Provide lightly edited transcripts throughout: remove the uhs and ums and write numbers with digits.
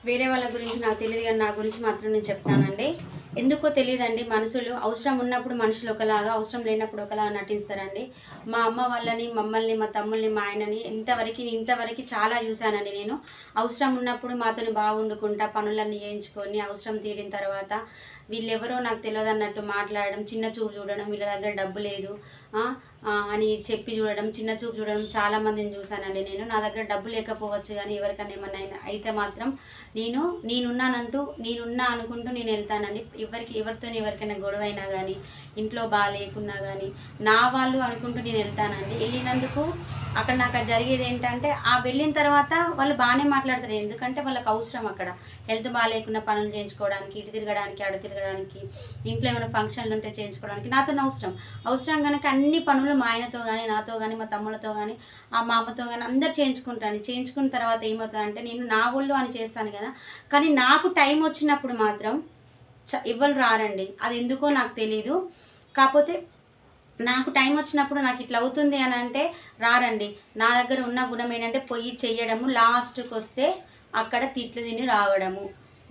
వేరే వాళ్ళ గురించి నాకు తెలియదు కానీ నా గురించి మాత్రం నేను చెప్తానండి. ఎందుకో తెలియదండి, మనుషులు అవసరం ఉన్నప్పుడు మనుషులు ఒకలాగా, అవసరం లేనప్పుడు ఒకలాగా నటిస్తారండి. మా అమ్మ వాళ్ళని, మమ్మల్ని, మా తమ్ముల్ని, మా ఆయనని ఇంతవరకు చాలా చూశానండి నేను. అవసరం ఉన్నప్పుడు మాతోని బాగుండుకుంటా పనులన్నీ చేయించుకొని, అవసరం తీరిన తర్వాత వీళ్ళెవరో నాకు తెలియదు అన్నట్టు మాట్లాడడం, చిన్న చూపు చూడడం, వీళ్ళ దగ్గర డబ్బు లేదు అని చెప్పి చూడడం, చిన్న చూపు చూడడం చాలామందిని చూశానండి నేను. నా దగ్గర డబ్బు లేకపోవచ్చు కానీ ఎవరికైనా ఏమన్నా అయితే మాత్రం నేనున్నా అనుకుంటూ నేను వెళ్తానండి. ఎవరికైనా గొడవ అయినా కానీ, ఇంట్లో లేకున్నా కానీ నా వాళ్ళు అనుకుంటూ నేను వెళ్తానండి. వెళ్ళినందుకు అక్కడ నాకు జరిగేది ఏంటంటే, వెళ్ళిన తర్వాత వాళ్ళు బాగానే మాట్లాడతారు. ఎందుకంటే వాళ్ళకి అవసరం అక్కడ హెల్త్ బాగాలేకున్నా పనులు చేయించుకోవడానికి, ఇటు తిరగడానికి, అటు తిరగడానికి, ఇంట్లో ఏమైనా ఫంక్షన్లు ఉంటే చేయించుకోవడానికి నాతో అవసరం కనుక అన్ని పనులు మా ఆయనతో కానీ, నాతో కానీ, మా తమ్ముళ్ళతో కానీ, మా అమ్మతో కానీ అందరు చేయించుకుంటాను. చేయించుకున్న తర్వాత ఏమవుతుందంటే, నేను నా ఒళ్ళు అని చేస్తాను కదా, కానీ నాకు టైం వచ్చినప్పుడు మాత్రం ఎవ్వరు రారండి. అది ఎందుకో నాకు తెలీదు. కాకపోతే నాకు టైం వచ్చినప్పుడు నాకు ఇట్లా అవుతుంది అని అంటే రారండి. నా దగ్గర ఉన్న గుణం ఏంటంటే పొయ్యి చెయ్యడము, లాస్ట్కి వస్తే అక్కడ తిట్లు తిని రావడము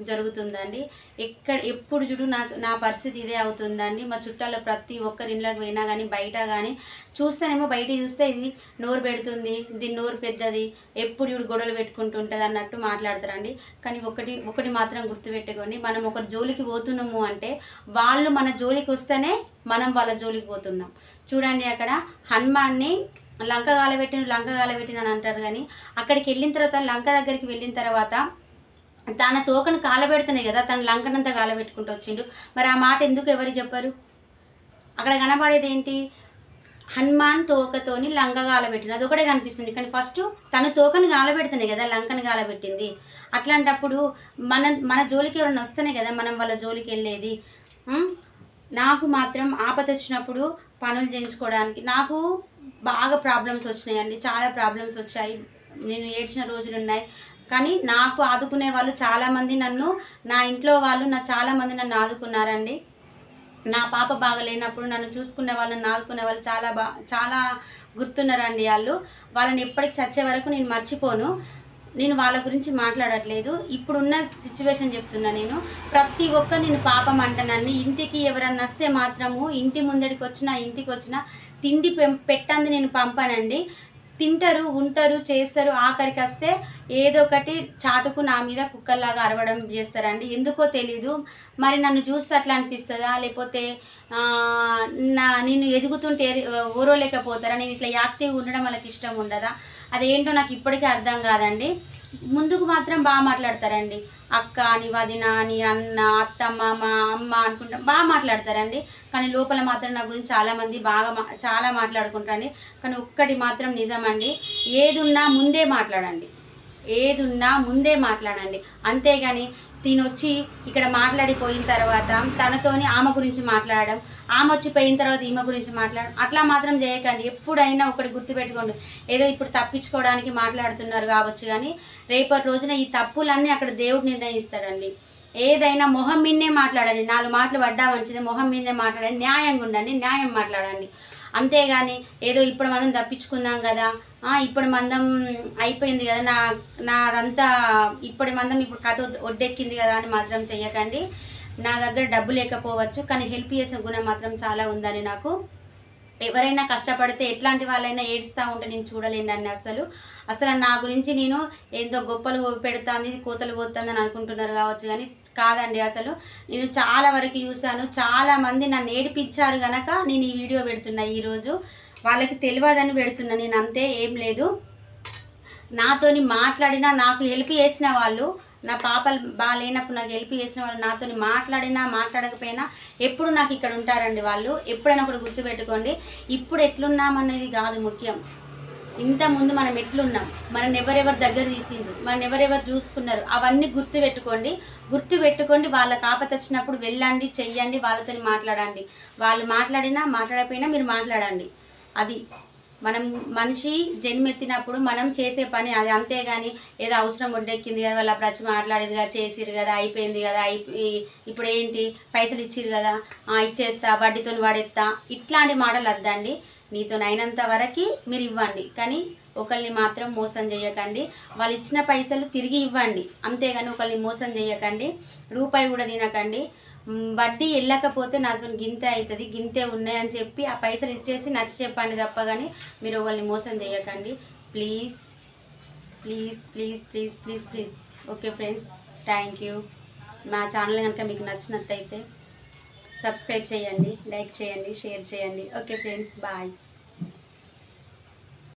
జరుగుతుందండి. ఎప్పుడు చూడు నా పరిస్థితి ఇదే అవుతుందండి. మా చుట్టాల్లో ప్రతి ఒక్కరి ఇళ్ళకి పోయినా కానీ, బయట కానీ చూస్తేనేమో, బయట చూస్తే ఇది నోరు పెడుతుంది, దీని నోరు పెద్దది, ఎప్పుడు చూడు గొడవలు పెట్టుకుంటుంటుంది అన్నట్టు మాట్లాడతారండి. కానీ ఒకటి మాత్రం గుర్తుపెట్టుకోండి, మనం ఒకరి జోలికి పోతున్నాము అంటే వాళ్ళు మన జోలికి వస్తేనే మనం వాళ్ళ జోలికి పోతున్నాం. చూడండి, అక్కడ హనుమాన్ని లంక గాలబెట్టిన అని అంటారు. కానీ అక్కడికి వెళ్ళిన తర్వాత, లంక దగ్గరికి వెళ్ళిన తర్వాత తన తోకను కాలబెడుతున్నాయి కదా, తన లంకనంతా కాలబెట్టుకుంటూ వచ్చిండు. మరి ఆ మాట ఎందుకు ఎవరు చెప్పరు? అక్కడ కనబడేది ఏంటి? హనుమాన్ తోకతోని లంక గాలబెట్టింది, అది ఒకటే కనిపిస్తుంది. కానీ ఫస్ట్ తన తోకను గాలబెడుతున్నాయి కదా, లంకను గాలబెట్టింది. అట్లాంటప్పుడు మన జోలికి ఎవరైనా వస్తేనే కదా మనం వాళ్ళ జోలికి వెళ్ళేది. నాకు మాత్రం ఆపద వచ్చినప్పుడు పనులు చేయించుకోవడానికి నాకు బాగా ప్రాబ్లమ్స్ వచ్చినాయండి. చాలా ప్రాబ్లమ్స్ వచ్చాయి. నేను ఏడ్చిన రోజులు ఉన్నాయి. కానీ నాకు ఆదుకునే వాళ్ళు చాలామంది, నా ఇంట్లో వాళ్ళు చాలామంది నన్ను ఆదుకున్నారండి. నా పాప బాగలేనప్పుడు నన్ను చూసుకునే వాళ్ళు, నన్ను ఆదుకునే వాళ్ళు చాలా గుర్తున్నారండి. వాళ్ళని ఎప్పటికి చచ్చే వరకు నేను మర్చిపోను. నేను వాళ్ళ గురించి మాట్లాడట్లేదు, ఇప్పుడున్న సిచ్యువేషన్ చెప్తున్నా. నేను ప్రతి ఒక్క నేను పాపం అంటానండి. ఇంటికి ఎవరన్నా వస్తే మాత్రము, ఇంటి ముందడికి వచ్చినా, ఇంటికి వచ్చినా తిండి పెట్టంది నేను పంపానండి. తింటారు, ఉంటారు, చేస్తారు. ఆఖరికి వస్తే ఏదో ఒకటి చాటుకు నా మీద కుక్కల్లాగా అరవడం చేస్తారండి. ఎందుకో తెలీదు. మరి నన్ను చూస్తే అట్లా అనిపిస్తుందా, లేకపోతే నేను ఎదుగుతుంటే ఓరోలేకపోతారా, నేను ఇట్లా యాక్టివ్గా ఉండడం వాళ్ళకి ఇష్టం ఉండదా, అదేంటో నాకు ఇప్పటికీ అర్థం కాదండి. ముందుకు మాత్రం బాగా మాట్లాడతారండి. అక్క అని, వదిన అని, అన్న, అత్తమ్మ, మా అమ్మ అనుకుంటా బాగా మాట్లాడతారండి. కానీ లోపల మాత్రం నా గురించి చాలామంది చాలా మాట్లాడుకుంటారండి. కానీ ఒక్కటి మాత్రం నిజమండి, ఏదున్నా ముందే మాట్లాడండి. అంతేగాని తినొచ్చి ఇక్కడ మాట్లాడిపోయిన తర్వాత తనతోని ఆమె గురించి మాట్లాడడం, ఆమె వచ్చిపోయిన తర్వాత ఈమె గురించి మాట్లాడడం, అట్లా మాత్రం చేయకండి. ఎప్పుడైనా ఒకటి గుర్తుపెట్టుకోండి, ఏదో ఇప్పుడు తప్పించుకోవడానికి మాట్లాడుతున్నారు కావచ్చు, కానీ రేపటి రోజున ఈ తప్పులన్నీ అక్కడ దేవుడు నిర్ణయిస్తాడండి. ఏదైనా మొహం మీదనే మాట్లాడండి. 4 మాటలు పడ్డా మంచిది, మొహం మీదనే మాట్లాడండి. న్యాయంగా ఉండండి, న్యాయం మాట్లాడండి. అంతేగాని ఏదో ఇప్పుడు మనం తప్పించుకుందాం కదా, ఇప్పుడు మందం అయిపోయింది కదా, నాదంతా ఇప్పుడు కథ ఒడ్డెక్కింది కదా అని మాత్రం చెయ్యకండి. నా దగ్గర డబ్బు లేకపోవచ్చు, కానీ హెల్ప్ చేసే గుణం మాత్రం చాలా ఉందని నాకు. ఎవరైనా కష్టపడితే ఎట్లాంటి వాళ్ళైనా ఏడుస్తూ ఉంటే నేను చూడలేనండి. అసలు నా గురించి నేను ఏందో గొప్పలు పెడుతుంది, కోతలు పోతుందని అనుకుంటున్నారు కావచ్చు, కానీ కాదండి. అసలు నేను చాలా వరకు చూశాను. చాలామంది నన్ను ఏడిపించారు కనుక నేను ఈ వీడియో పెడుతున్నా ఈరోజు. వాళ్ళకి తెలియదని పెడుతున్నా నేను, అంతే, ఏం లేదు. నాతోని మాట్లాడినా, నాకు హెల్ప్ చేసిన వాళ్ళు, నా పాపలు బాగాలేనప్పుడు నాకు హెల్ప్ చేసిన వాళ్ళు నాతో మాట్లాడినా మాట్లాడకపోయినా ఎప్పుడు నాకు ఇక్కడ ఉంటారండి వాళ్ళు. ఎప్పుడైనా ఒకటి గుర్తుపెట్టుకోండి, ఇప్పుడు ఎట్లున్నామనేది కాదు ముఖ్యం, ఇంతకుముందు మనం ఎట్లున్నాం, మనం ఎవరెవరు దగ్గర తీసిండ్రు, మనం ఎవరెవరు చూసుకున్నారు, అవన్నీ గుర్తుపెట్టుకోండి. వాళ్ళకి ఆపత వచ్చినప్పుడు వెళ్ళండి, చెయ్యండి, వాళ్ళతో మాట్లాడండి. వాళ్ళు మాట్లాడినా మాట్లాడకపోయినా మీరు మాట్లాడండి. అది మనం మనిషి జన్మెత్తినప్పుడు మనం చేసే పని అది. అంతేగాని ఏదో అవసరం ఒడ్డెక్కింది కదా, వాళ్ళు అప్పుడు వచ్చి మాట్లాడేది కదా, చేసిరు కదా, అయిపోయింది కదా, ఇప్పుడు ఏంటి పైసలు ఇచ్చిరు కదా, ఇచ్చేస్తా, వడ్డీతో వాడేస్తా, ఇట్లాంటి మాటలు వద్దండి. నీతో అయినంత వరకు మీరు ఇవ్వండి, కానీ ఒకరిని మాత్రం మోసం చేయకండి. వాళ్ళు ఇచ్చిన పైసలు తిరిగి ఇవ్వండి, అంతేగాని ఒకరిని మోసం చేయకండి. రూపాయి కూడా తినకండి. వడ్డీ వెళ్ళకపోతే నాతో గింతే అవుతుంది, గింతే ఉన్నాయి అని చెప్పి ఆ పైసలు ఇచ్చేసి నచ్చి చెప్పండి తప్ప కానీ మీరు ఒకరిని మోసం చేయకండి. Please please please please please please. Okay friends, thank you. మా ఛానల్ కనుక మీకు నచ్చినట్టయితే సబ్స్క్రైబ్ చేయండి, లైక్ చేయండి, షేర్ చేయండి. Okay friends, bye.